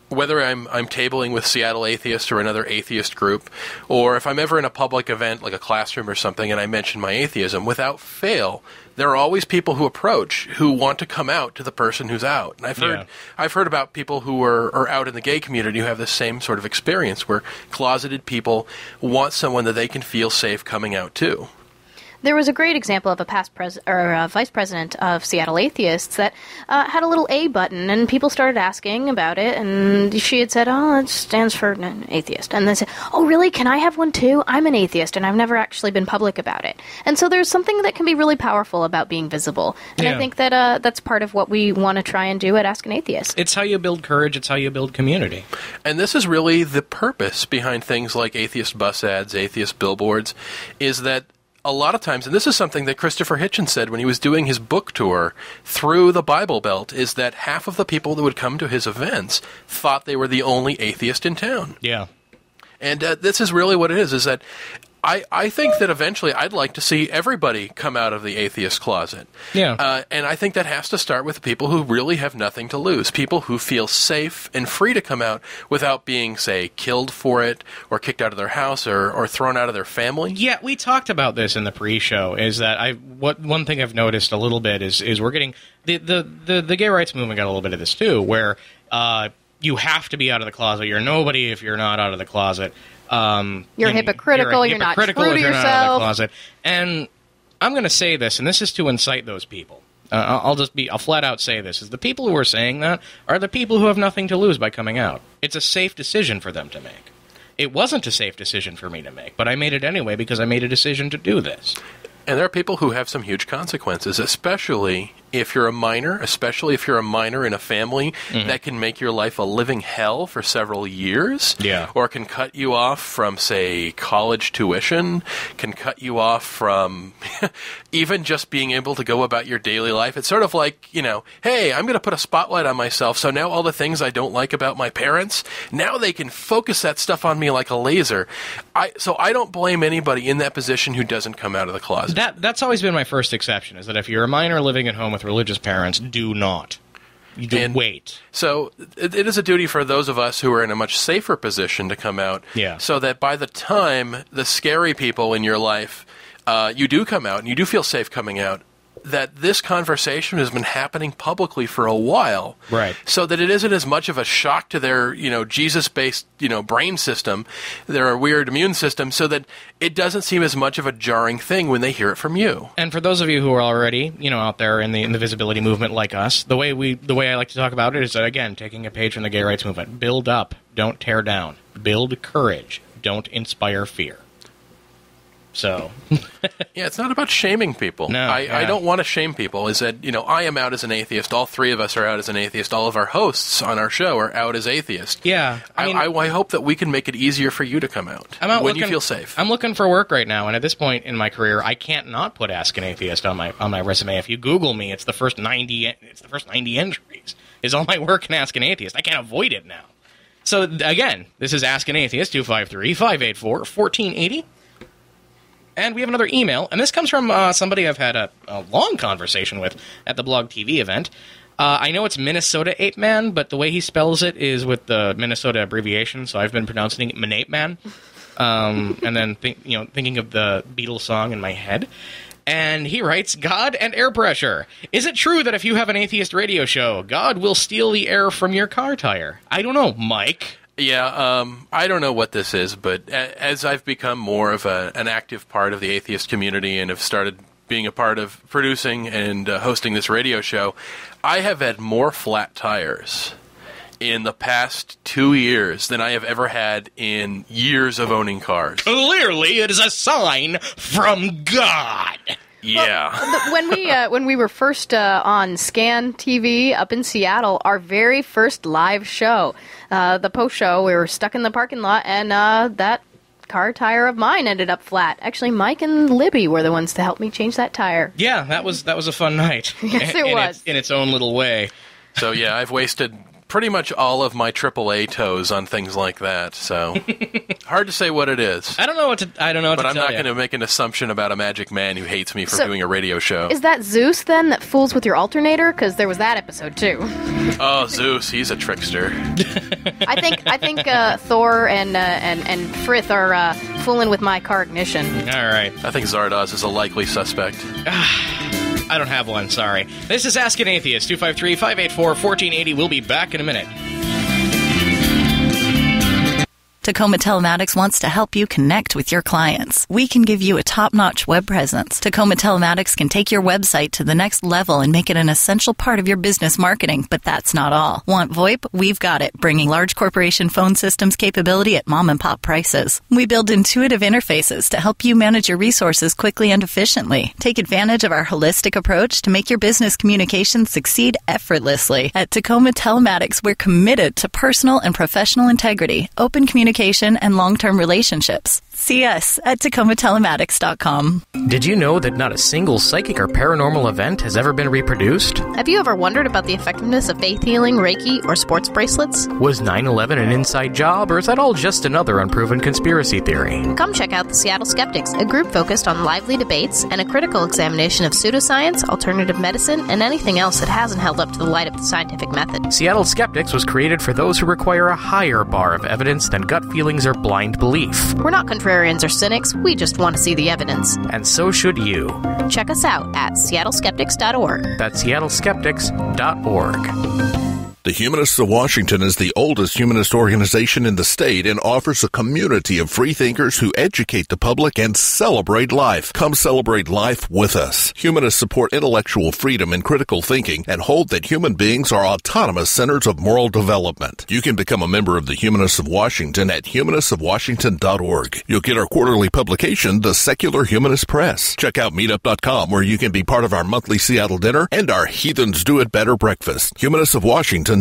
whether I'm tabling with Seattle Atheist or another atheist group, or if I'm ever in a public event like a classroom or something and I mention my atheism, without fail, there are always people who approach who want to come out to the person who's out. And I've heard about people who are out in the gay community who have the same sort of experience, where closeted people want someone that they can feel safe coming out to. There was a great example of a vice president of Seattle Atheists that had a little A button, and people started asking about it, and she had said, "Oh, it stands for an atheist." And they said, "Oh, really? Can I have one too? I'm an atheist, and I've never actually been public about it." And so there's something that can be really powerful about being visible, and I think that that's part of what we want to try and do at Ask an Atheist. It's how you build courage. It's how you build community. And this is really the purpose behind things like atheist bus ads, atheist billboards, is that a lot of times, and this is something that Christopher Hitchens said when he was doing his book tour through the Bible Belt, is that half of the people that would come to his events thought they were the only atheist in town. Yeah. And this is really what it is that I think that eventually I'd like to see everybody come out of the atheist closet. Yeah. And I think that has to start with people who really have nothing to lose, people who feel safe and free to come out without being, say, killed for it or kicked out of their house or thrown out of their family. Yeah, we talked about this in the pre-show, is that one thing I've noticed a little bit is we're getting the gay rights movement got a little bit of this too, where you have to be out of the closet. You're nobody if you're not out of the closet. You're hypocritical. You're not true to yourself. And I'm going to say this, and this is to incite those people. I'll flat out say this: is the people who are saying that are the people who have nothing to lose by coming out. It's a safe decision for them to make. It wasn't a safe decision for me to make, but I made it anyway because I made a decision to do this. And there are people who have some huge consequences, especially if you're a minor, especially if you're a minor in a family that can make your life a living hell for several years. Yeah. Or can cut you off from, say, college tuition, can cut you off from even just being able to go about your daily life. It's sort of like, hey, I'm going to put a spotlight on myself, so now all the things I don't like about my parents, now they can focus that stuff on me like a laser. So I don't blame anybody in that position who doesn't come out of the closet. That's always been my first exception, is that if you're a minor living at home with religious parents, do not. Wait. So it is a duty for those of us who are in a much safer position to come out, so that by the time the scary people in your life, you do come out and you do feel safe coming out, that this conversation has been happening publicly for a while. Right. So that it isn't as much of a shock to their, Jesus-based, brain system, their weird immune system, so that it doesn't seem as much of a jarring thing when they hear it from you. And for those of you who are already, out there in the visibility movement like us, the way I like to talk about it is that, again, taking a page from the gay rights movement. Build up, don't tear down. Build courage, don't inspire fear. So, yeah, it's not about shaming people. No, I don't want to shame people. Is that, I am out as an atheist. All three of us are out as an atheist. All of our hosts on our show are out as atheists. Yeah. I hope that we can make it easier for you to come out when you feel safe. I'm looking for work right now, and at this point in my career, I can't not put Ask an Atheist on my resume. If you Google me, it's the first 90 entries. Is all my work in Ask an Atheist. I can't avoid it now. So, again, this is Ask an Atheist, 253-584-1480. And we have another email, and this comes from somebody I've had a long conversation with at the Blog TV event. I know it's Minnesota Ape Man, but the way he spells it is with the Minnesota abbreviation, so I've been pronouncing it Manape Man. And then thinking of the Beatles song in my head. And he writes, God and air pressure. Is it true that if you have an atheist radio show, God will steal the air from your car tire? I don't know, Mike. Yeah, I don't know what this is, but as I've become more of an active part of the atheist community and have started being a part of producing and hosting this radio show, I have had more flat tires in the past 2 years than I have ever had in years of owning cars. Clearly, it is a sign from God. Yeah. Well, when we were first on Scan TV up in Seattle, our very first live show, the post show, we were stuck in the parking lot, and that car tire of mine ended up flat. Actually, Mike and Libby were the ones to help me change that tire. Yeah, that was a fun night. Yes, it was. In its own little way. So yeah, I've wasted pretty much all of my AAA toes on things like that. So hard to say what it is. I don't know what to But I'm tell not you. going to make an assumption about a magic man who hates me for doing a radio show. Is that Zeus, then, that fools with your alternator? Because there was that episode, too. Oh, Zeus, he's a trickster. I think Thor and Frith are fooling with my car ignition. All right. I think Zardoz is a likely suspect. I don't have one, sorry. This is Ask an Atheist, 253-584-1480. We'll be back in a minute. Tacoma Telematics wants to help you connect with your clients. We can give you a top-notch web presence. Tacoma Telematics can take your website to the next level and make it an essential part of your business marketing, but that's not all. Want VoIP? We've got it, bringing large corporation phone systems capability at mom-and-pop prices. We build intuitive interfaces to help you manage your resources quickly and efficiently. Take advantage of our holistic approach to make your business communications succeed effortlessly. At Tacoma Telematics, we're committed to personal and professional integrity, open communication, and long-term relationships. See us at TacomaTelematics.com. Did you know that not a single psychic or paranormal event has ever been reproduced? Have you ever wondered about the effectiveness of faith healing, Reiki, or sports bracelets? Was 9/11 an inside job, or is that all just another unproven conspiracy theory? Come check out the Seattle Skeptics, a group focused on lively debates and a critical examination of pseudoscience, alternative medicine, and anything else that hasn't held up to the light of the scientific method. Seattle Skeptics was created for those who require a higher bar of evidence than gut feelings or blind belief. We're not contrarians or cynics, we just want to see the evidence. And so should you. Check us out at seattleskeptics.org. That's seattleskeptics.org. The Humanists of Washington is the oldest humanist organization in the state and offers a community of freethinkers who educate the public and celebrate life. Come celebrate life with us. Humanists support intellectual freedom and critical thinking and hold that human beings are autonomous centers of moral development. You can become a member of the Humanists of Washington at humanistofwashington.org. You'll get our quarterly publication, The Secular Humanist Press. Check out meetup.com, where you can be part of our monthly Seattle dinner and our Heathens Do It Better breakfast. Humanistofwashington.org.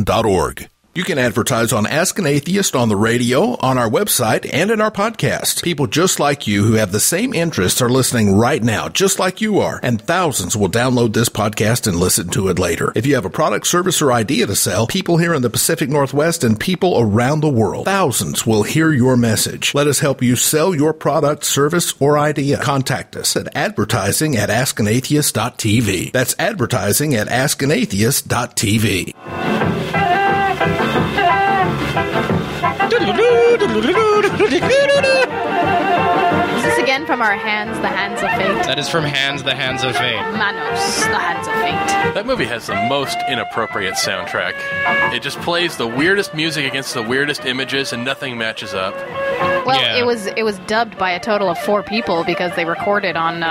You can advertise on Ask an Atheist on the radio, on our website, and in our podcast. People just like you who have the same interests are listening right now, just like you are, and thousands will download this podcast and listen to it later. If you have a product, service, or idea to sell, people here in the Pacific Northwest and people around the world, thousands will hear your message. Let us help you sell your product, service, or idea. Contact us at advertising@askanatheist.tv. That's advertising@askanatheist.tv. Is this again from our Hands, the Hands of Fate? That is from Hands, the Hands of Fate. Manos, the Hands of Fate. That movie has the most inappropriate soundtrack. It just plays the weirdest music against the weirdest images, and nothing matches up. Well, Yeah. it was dubbed by a total of 4 people because they recorded on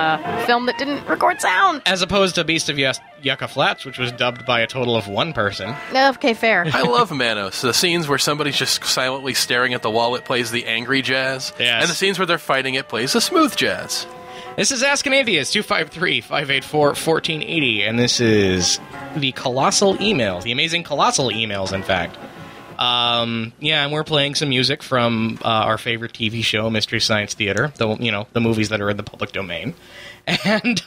film that didn't record sound. As opposed to Beast of Yucca Flats, which was dubbed by a total of 1 person. Okay, fair. I love Manos. The scenes where somebody's just silently staring at the wall, it plays the angry jazz. Yes. And the scenes where they're fighting, it plays the smooth jazz. This is Ask an Atheist, 253-584-1480, and this is the Colossal emails, the amazing Colossal emails, in fact. And we're playing some music from our favorite TV show, Mystery Science Theater, the movies that are in the public domain. And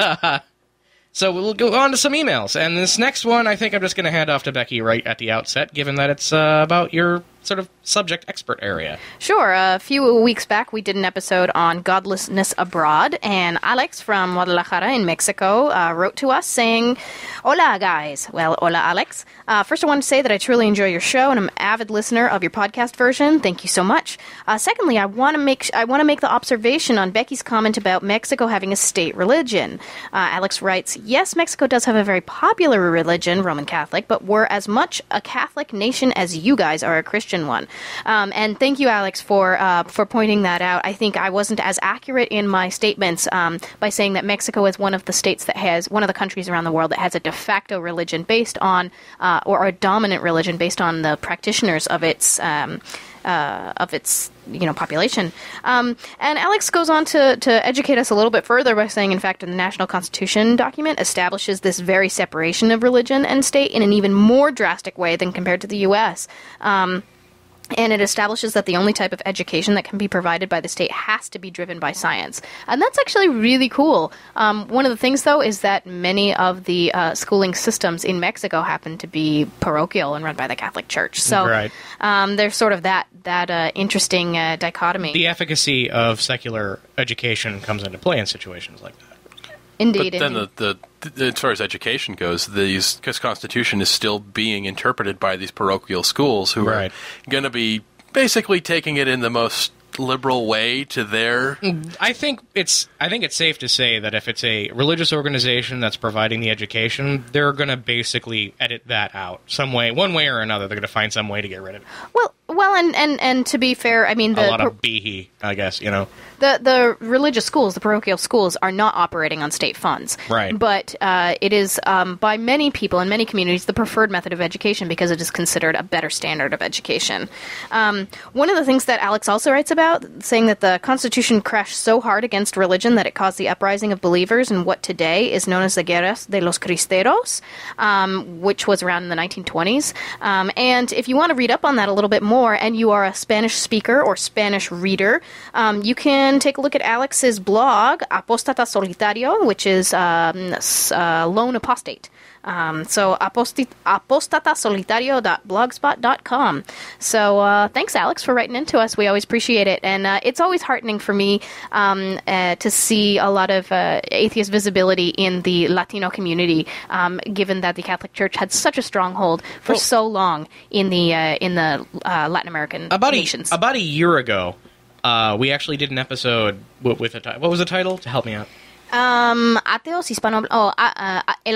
so we'll go on to some emails. And this next one, I think I'm just going to hand off to Becky right at the outset, given that it's about your sort of subject expert area. Sure. A few weeks back, we did an episode on godlessness abroad, and Alex from Guadalajara in Mexico wrote to us saying, "Hola, guys." Well, hola, Alex. First, I want to say that I truly enjoy your show, and I'm an avid listener of your podcast version. Thank you so much. Secondly, I want to make the observation on Becky's comment about Mexico having a state religion. Alex writes, "Yes, Mexico does have a very popular religion, Roman Catholic, but we're as much a Catholic nation as you guys are a Christian one." And thank you, Alex, for pointing that out. I think I wasn't as accurate in my statements by saying that Mexico is one of the states that has, one of the countries around the world that has a de facto religion based on, or a dominant religion based on the practitioners of its population. And Alex goes on to educate us a little bit further by saying, in fact, the National Constitution document establishes this very separation of religion and state in an even more drastic way than compared to the U.S. And it establishes that the only type of education that can be provided by the state has to be driven by science. And that's actually really cool. One of the things, though, is that many of the schooling systems in Mexico happen to be parochial and run by the Catholic Church. So there's sort of that interesting dichotomy. The efficacy of secular education comes into play in situations like that. Indeed. But then as far as education goes, this Constitution is still being interpreted by these parochial schools who are going to be basically taking it in the most liberal way to their... I think it's safe to say that if it's a religious organization that's providing the education, they're going to basically edit that out some way, one way or another. They're going to find some way to get rid of it. Well, and to be fair, I mean... a lot of behe, I guess, you know. The religious schools, the parochial schools, are not operating on state funds. Right. But it is, by many people in many communities, the preferred method of education because it is considered a better standard of education. One of the things that Alex also writes about, saying that the Constitution crashed so hard against religion that it caused the uprising of believers in what today is known as the Guerras de los Cristeros, which was around in the 1920s. And if you want to read up on that a little bit more, and you are a Spanish speaker or Spanish reader, you can take a look at Alex's blog, Apostata Solitario, which is lone apostate. So apostatasolitario.blogspot.com. So thanks, Alex, for writing into us. We always appreciate it. And it's always heartening for me to see a lot of atheist visibility in the Latino community, given that the Catholic Church had such a stronghold for so long in the Latin American nations. About a year ago, we actually did an episode with a title. What was the title? To help me out. El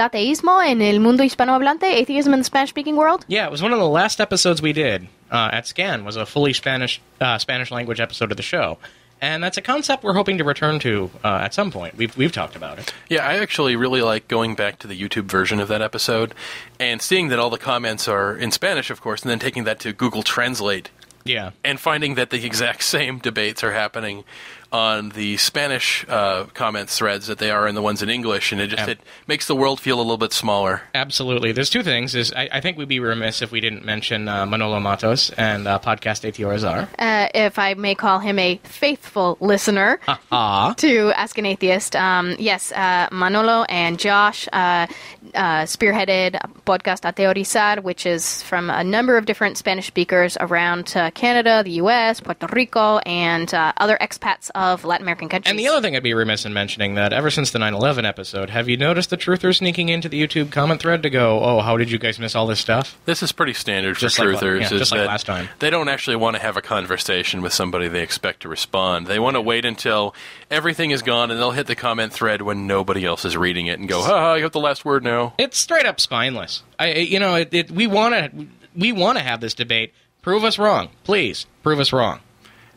ateísmo en el mundo hispanohablante, atheism in the Spanish-speaking world. Yeah, it was one of the last episodes we did at SCAN. Was a fully Spanish language episode of the show, and that's a concept we're hoping to return to at some point. We've talked about it. Yeah, I actually really like going back to the YouTube version of that episode and seeing that all the comments are in Spanish, of course, and then taking that to Google Translate. Yeah, and finding that the exact same debates are happening on the Spanish comments threads that they are in the ones in English, and it makes the world feel a little bit smaller. Absolutely. There's two things. I think we'd be remiss if we didn't mention Manolo Matos and Podcast ATORZR. If I may call him a faithful listener to Ask an Atheist. Yes, Manolo and Josh spearheaded Podcast Ateorizar, which is from a number of different Spanish speakers around Canada, the U.S., Puerto Rico, and other expats of Latin American countries. And the other thing I'd be remiss in mentioning that ever since the 9/11 episode, have you noticed the truthers sneaking into the YouTube comment thread to go, oh, how did you guys miss all this stuff? This is pretty standard for just truthers. Just like last time. They don't actually want to have a conversation with somebody they expect to respond. They want to wait until everything is gone, and they'll hit the comment thread when nobody else is reading it and go, ha, you have the last word now. It's straight up spineless. We want to have this debate. Prove us wrong. Please, prove us wrong.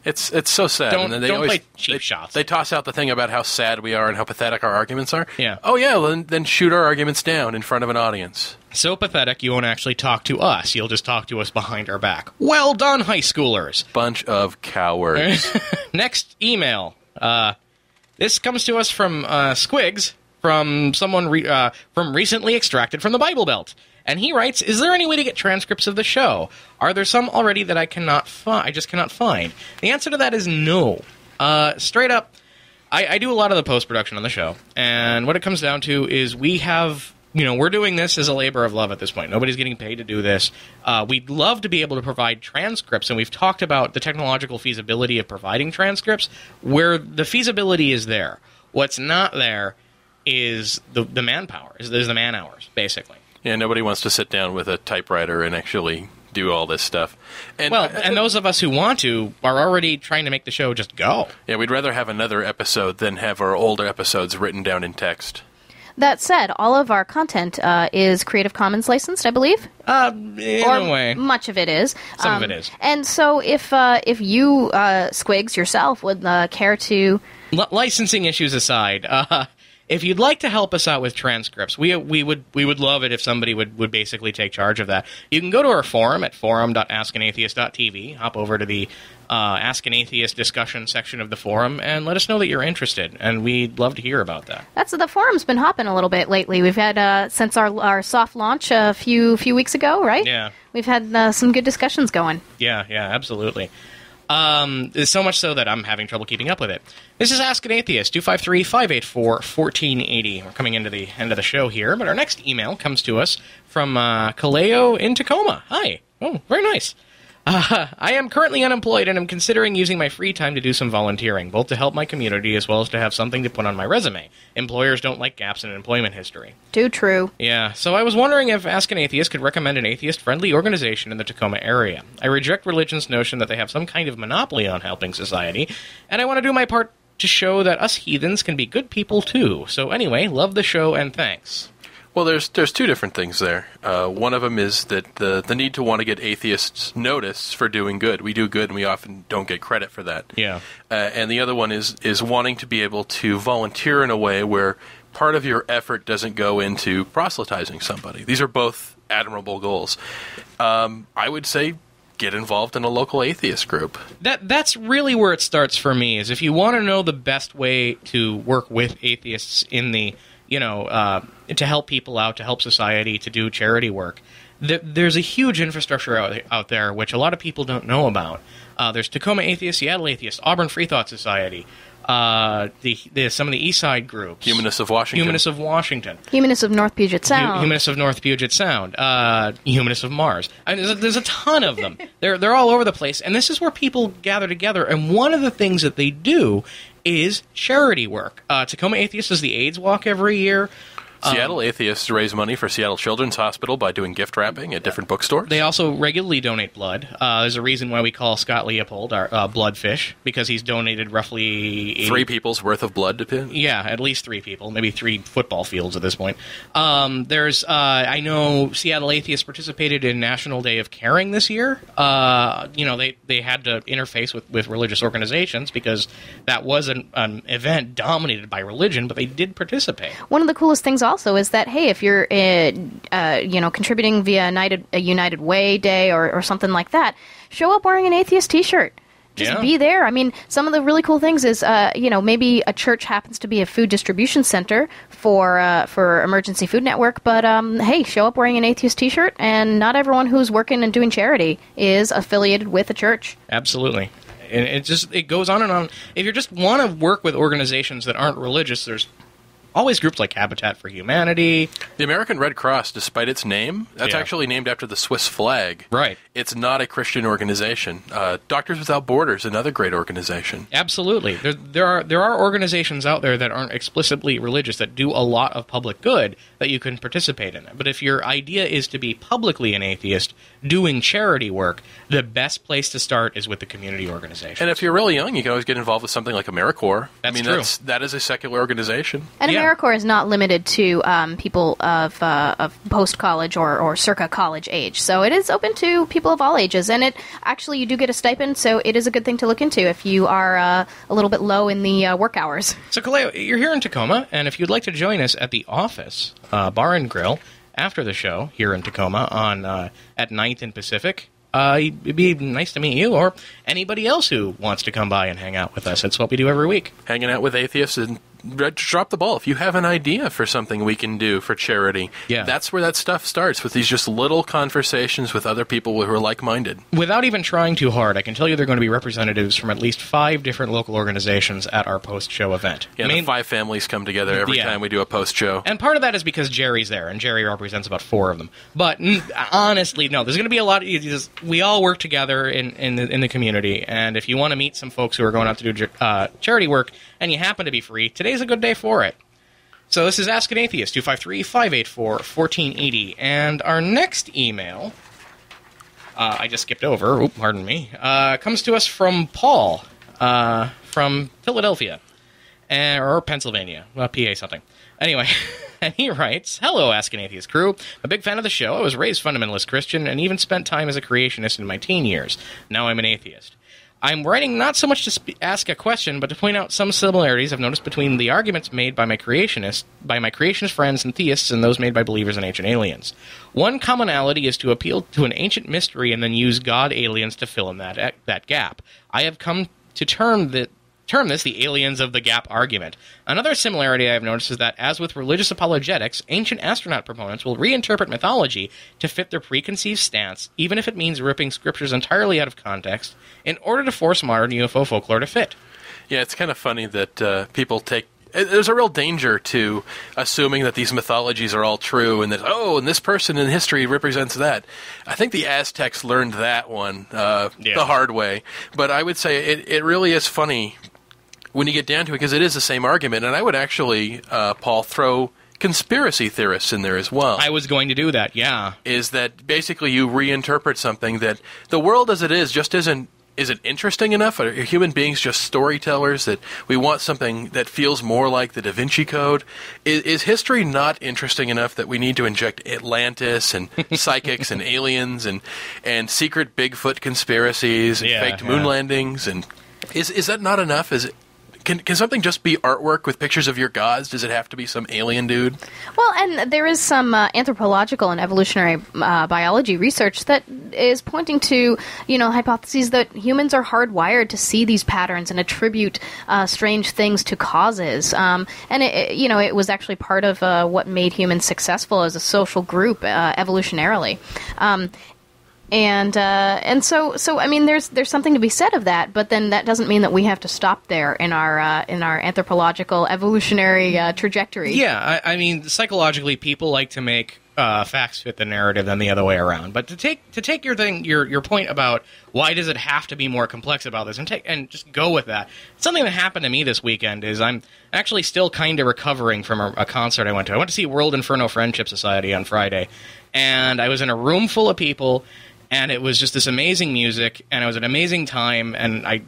It's so sad. Don't always play cheap shots. They toss out the thing about how sad we are and how pathetic our arguments are. Yeah. Oh, yeah, then shoot our arguments down in front of an audience. So pathetic you won't actually talk to us. You'll just talk to us behind our back. Well done, high schoolers. Bunch of cowards. Next email. This comes to us from Squigs, from someone from recently extracted from the Bible Belt. And he writes, is there any way to get transcripts of the show? Are there some already that I just cannot find? The answer to that is no. Straight up, I do a lot of the post-production on the show. And what it comes down to is we have, we're doing this as a labor of love at this point. Nobody's getting paid to do this. We'd love to be able to provide transcripts. And we've talked about the technological feasibility of providing transcripts, where the feasibility is there. What's not there is the manpower. There's the man hours, basically. Yeah, nobody wants to sit down with a typewriter and actually do all this stuff. And those of us who want to are already trying to make the show just go. Yeah, we'd rather have another episode than have our older episodes written down in text. That said, all of our content is Creative Commons licensed, I believe. In a way. Much of it is. Some of it is. And so if you, Squigs, yourself, would care to... Licensing issues aside... if you'd like to help us out with transcripts, we would love it if somebody would basically take charge of that. You can go to our forum at forum.askanatheist.tv, hop over to the Ask an Atheist discussion section of the forum, and let us know that you're interested, and we'd love to hear about that. The forum's been hopping a little bit lately. We've had, since our soft launch a few weeks ago, right? Yeah. we've had some good discussions going. Yeah, absolutely. So much so that I'm having trouble keeping up with it. This is Ask an Atheist, 253-584-1480. We're coming into the end of the show here, but our next email comes to us from KLAY in Tacoma. Hi. Oh, very nice. I am currently unemployed and am considering using my free time to do some volunteering, both to help my community as well as to have something to put on my resume. Employers don't like gaps in employment history. Too true. Yeah, so I was wondering if Ask an Atheist could recommend an atheist-friendly organization in the Tacoma area. I reject religion's notion that they have some kind of monopoly on helping society, and I want to do my part to show that us heathens can be good people too. So anyway, love the show and thanks. Well, there's two different things there. One of them is that the need to want to get atheists noticed for doing good. We do good, and we often don't get credit for that. Yeah. And the other one is wanting to be able to volunteer in a way where part of your effort doesn't go into proselytizing somebody. These are both admirable goals. I would say get involved in a local atheist group. That's really where it starts for me, is if you want to know the best way to work with atheists in the to help people out, to help society, to do charity work. There's a huge infrastructure out there which a lot of people don't know about. There's Tacoma Atheist, Seattle Atheist, Auburn Free Thought Society, some of the East Side groups. Humanists of Washington. Humanists of Washington. Humanists of North Puget Sound. Humanists of North Puget Sound. Humanists of Mars. I mean, there's a ton of them. They're all over the place, and this is where people gather together, and one of the things that they do is charity work. Tacoma Atheist does the AIDS Walk every year. Seattle Atheists raise money for Seattle Children's Hospital by doing gift wrapping at different bookstores. They also regularly donate blood. There's a reason why we call Scott Leopold our bloodfish, because he's donated roughly 3 people's worth of blood to pin. Yeah, at least 3 people, maybe 3 football fields at this point. I know Seattle Atheists participated in National Day of Caring this year. They had to interface with religious organizations because that was an event dominated by religion, but they did participate. One of the coolest things also is that, hey, if you're contributing via a United Way Day or something like that, show up wearing an atheist t-shirt. Just be there. I mean, some of the really cool things is, maybe a church happens to be a food distribution center for Emergency Food Network, but hey, show up wearing an atheist t-shirt, and not everyone who's working and doing charity is affiliated with a church. Absolutely. And it goes on and on. If you just want to work with organizations that aren't religious, there's always groups like Habitat for Humanity. The American Red Cross, despite its name, that's actually named after the Swiss flag. Right. It's not a Christian organization. Doctors Without Borders, another great organization. Absolutely. There are organizations out there that aren't explicitly religious that do a lot of public good that you can participate in it. But if your idea is to be publicly an atheist doing charity work, the best place to start is with the community organization. And if you're really young, you can always get involved with something like AmeriCorps. That's true. That is a secular organization. And AmeriCorps is not limited to people of post-college or circa college age. So it is open to people of all ages. And you do get a stipend, so it is a good thing to look into if you are a little bit low in the work hours. So, KLAY, you're here in Tacoma, and if you'd like to join us at the office bar and grill after the show here in Tacoma at 9th and Pacific, it'd be nice to meet you or anybody else who wants to come by and hang out with us. That's what we do every week. Hanging out with atheists and drop the ball. If you have an idea for something we can do for charity, that's where that stuff starts, with these just little conversations with other people who are like-minded. Without even trying too hard, I can tell you there are going to be representatives from at least 5 different local organizations at our post-show event. Yeah, the 5 families come together every time we do a post-show. And part of that is because Jerry's there, and Jerry represents about 4 of them. But honestly, no, there's going to be a lot of... We all work together in the community, and if you want to meet some folks who are going out to do charity work, and you happen to be free, today's a good day for it. So this is Ask an Atheist, 253-584-1480. And our next email, I just skipped over, pardon me, comes to us from Paul from Philadelphia, or Pennsylvania, PA something. Anyway, and he writes, "Hello, Ask an Atheist crew. I'm a big fan of the show. I was raised fundamentalist Christian and even spent time as a creationist in my teen years. Now I'm an atheist. I'm writing not so much to ask a question, but to point out some similarities I've noticed between the arguments made by my creationist friends and theists and those made by believers in ancient aliens. One commonality is to appeal to an ancient mystery and then use god aliens to fill in that gap. I have come to term term this the aliens of the gap argument. Another similarity I've noticed is that, as with religious apologetics, ancient astronaut proponents will reinterpret mythology to fit their preconceived stance, even if it means ripping scriptures entirely out of context, in order to force modern UFO folklore to fit. Yeah, it's kind of funny that people take... There's a real danger to assuming that these mythologies are all true and that, and this person in history represents that. I think the Aztecs learned that one the hard way. But I would say it really is funny when you get down to it, because it is the same argument. And I would actually, Paul, throw conspiracy theorists in there as well. I was going to do that, yeah. Is that basically you reinterpret something that the world as it is just isn't interesting enough? Are human beings just storytellers that we want something that feels more like the Da Vinci Code? Is history not interesting enough that we need to inject Atlantis and psychics and aliens and secret Bigfoot conspiracies and faked moon landings? And is that not enough? Can something just be artwork with pictures of your gods? Does it have to be some alien dude? Well, and there is some anthropological and evolutionary biology research that is pointing to, hypotheses that humans are hardwired to see these patterns and attribute strange things to causes. And it was actually part of what made humans successful as a social group evolutionarily. And so I mean, there's something to be said of that, but then that doesn't mean that we have to stop there in our anthropological evolutionary trajectory. Yeah, I mean, psychologically, people like to make facts fit the narrative than the other way around. But to take your point about why does it have to be more complex about this, and just go with that. Something that happened to me this weekend is I'm actually still kind of recovering from a concert I went to. I went to see World Inferno Friendship Society on Friday, and I was in a room full of people. And it was just this amazing music, and it was an amazing time, and I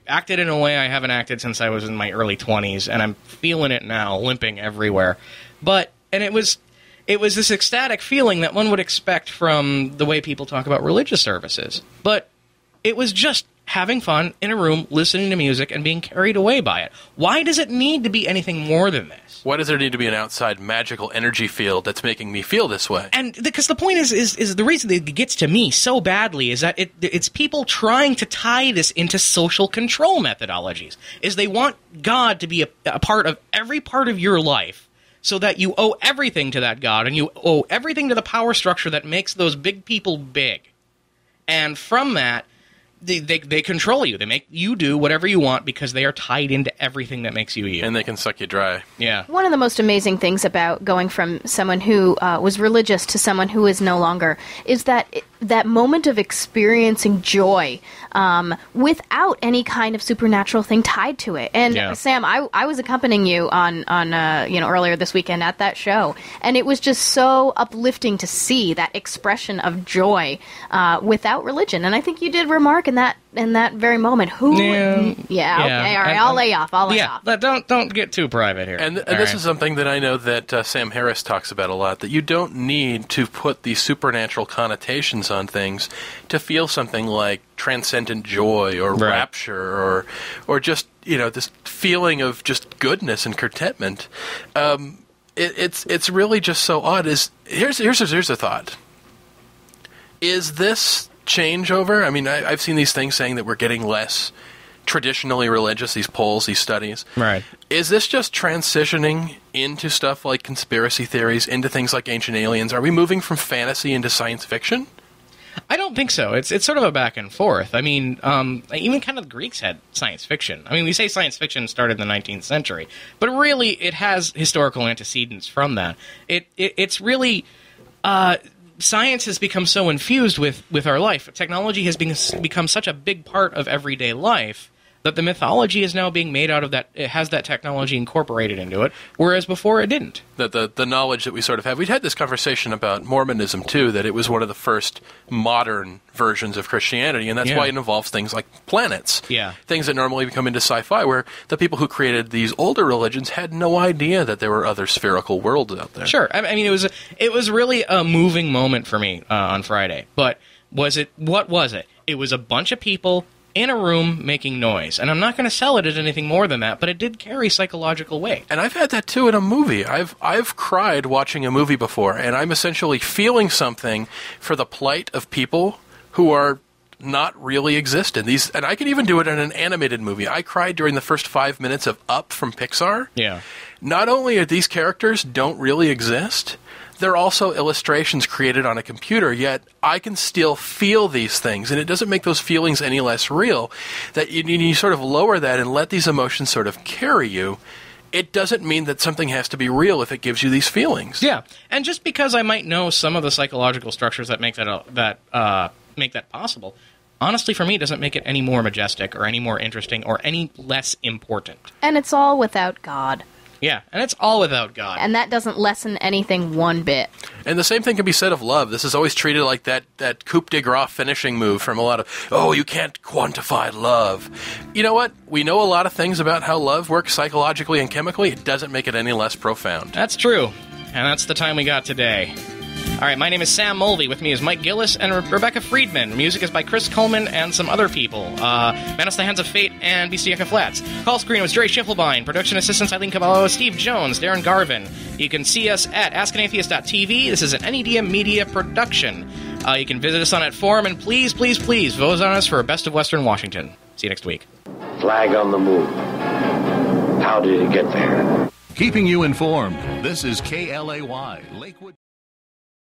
acted in a way I haven't acted since I was in my early 20s, and I'm feeling it now, limping everywhere. And it was this ecstatic feeling that one would expect from the way people talk about religious services. But it was just having fun in a room, listening to music, and being carried away by it. Why does it need to be anything more than this? Why does there need to be an outside magical energy field that's making me feel this way? And because the point is the reason that it gets to me so badly is that it's people trying to tie this into social control methodologies. Is they want God to be a part of every part of your life, so that you owe everything to that God, and you owe everything to the power structure that makes those big people big. And from that, they control you. They make you do whatever you want because they are tied into everything that makes you you. And they can suck you dry. Yeah. One of the most amazing things about going from someone who was religious to someone who is no longer is that moment of experiencing joy without any kind of supernatural thing tied to it. And Sam, I was accompanying you on earlier this weekend at that show, and it was just so uplifting to see that expression of joy without religion. And I think you did remark in that very moment. Okay, all right, I'll lay off. Don't get too private here. And this is something that I know that Sam Harris talks about a lot, that you don't need to put these supernatural connotations on things to feel something like transcendent joy or rapture or just, this feeling of just goodness and contentment. It's really just so odd. Here's a thought. Is this changeover? I mean, I've seen these things saying that we're getting less traditionally religious, these polls, these studies. Right. Is this just transitioning into stuff like conspiracy theories, into things like ancient aliens? Are we moving from fantasy into science fiction? I don't think so. It's sort of a back and forth. I mean, even kind of the Greeks had science fiction. I mean, we say science fiction started in the 19th century, but really it has historical antecedents from that. It's really... science has become so infused with our life. Technology has become such a big part of everyday life that the mythology is now being made out of that. It has that technology incorporated into it, whereas before it didn't. The knowledge that we sort of have. We'd had this conversation about Mormonism, too, that it was one of the first modern versions of Christianity, and that's why it involves things like planets. Yeah. Things that normally become into sci-fi, where the people who created these older religions had no idea that there were other spherical worlds out there. Sure. I mean, it was really a moving moment for me on Friday. But what was it? It was a bunch of people in a room making noise. And I'm not going to sell it as anything more than that, but it did carry psychological weight. And I've had that too in a movie. I've cried watching a movie before, and I'm essentially feeling something for the plight of people who are not really exist in these. And I could even do it in an animated movie. I cried during the first 5 minutes of Up from Pixar. Yeah. Not only are these characters don't really exist, they're also illustrations created on a computer, yet I can still feel these things, and it doesn't make those feelings any less real. That you sort of lower that and let these emotions sort of carry you. It doesn't mean that something has to be real if it gives you these feelings. Yeah, and just because I might know some of the psychological structures that make that possible, honestly, for me, doesn't make it any more majestic or any more interesting or any less important. And it's all without God. Yeah, and it's all without God. And that doesn't lessen anything one bit. And the same thing can be said of love. This is always treated like that coup de grace finishing move from a lot of, oh, you can't quantify love. You know what? We know a lot of things about how love works psychologically and chemically. It doesn't make it any less profound. That's true. And that's the time we got today. All right, my name is Sam Mulvey. With me is Mike Gillis and Rebecca Friedman. Music is by Chris Coleman and some other people. Menace the Hands of Fate and BCF Flats. Call screen was Jerry Schiffelbein. Production assistants Eileen Cavallo, Steve Jones, Darren Garvin. You can see us at askanatheist.tv. This is an NEDM Media production. You can visit us on that forum, and please, please, please vote on us for Best of Western Washington. See you next week. Flag on the moon. How did it get there? Keeping you informed, this is KLAY, Lakewood.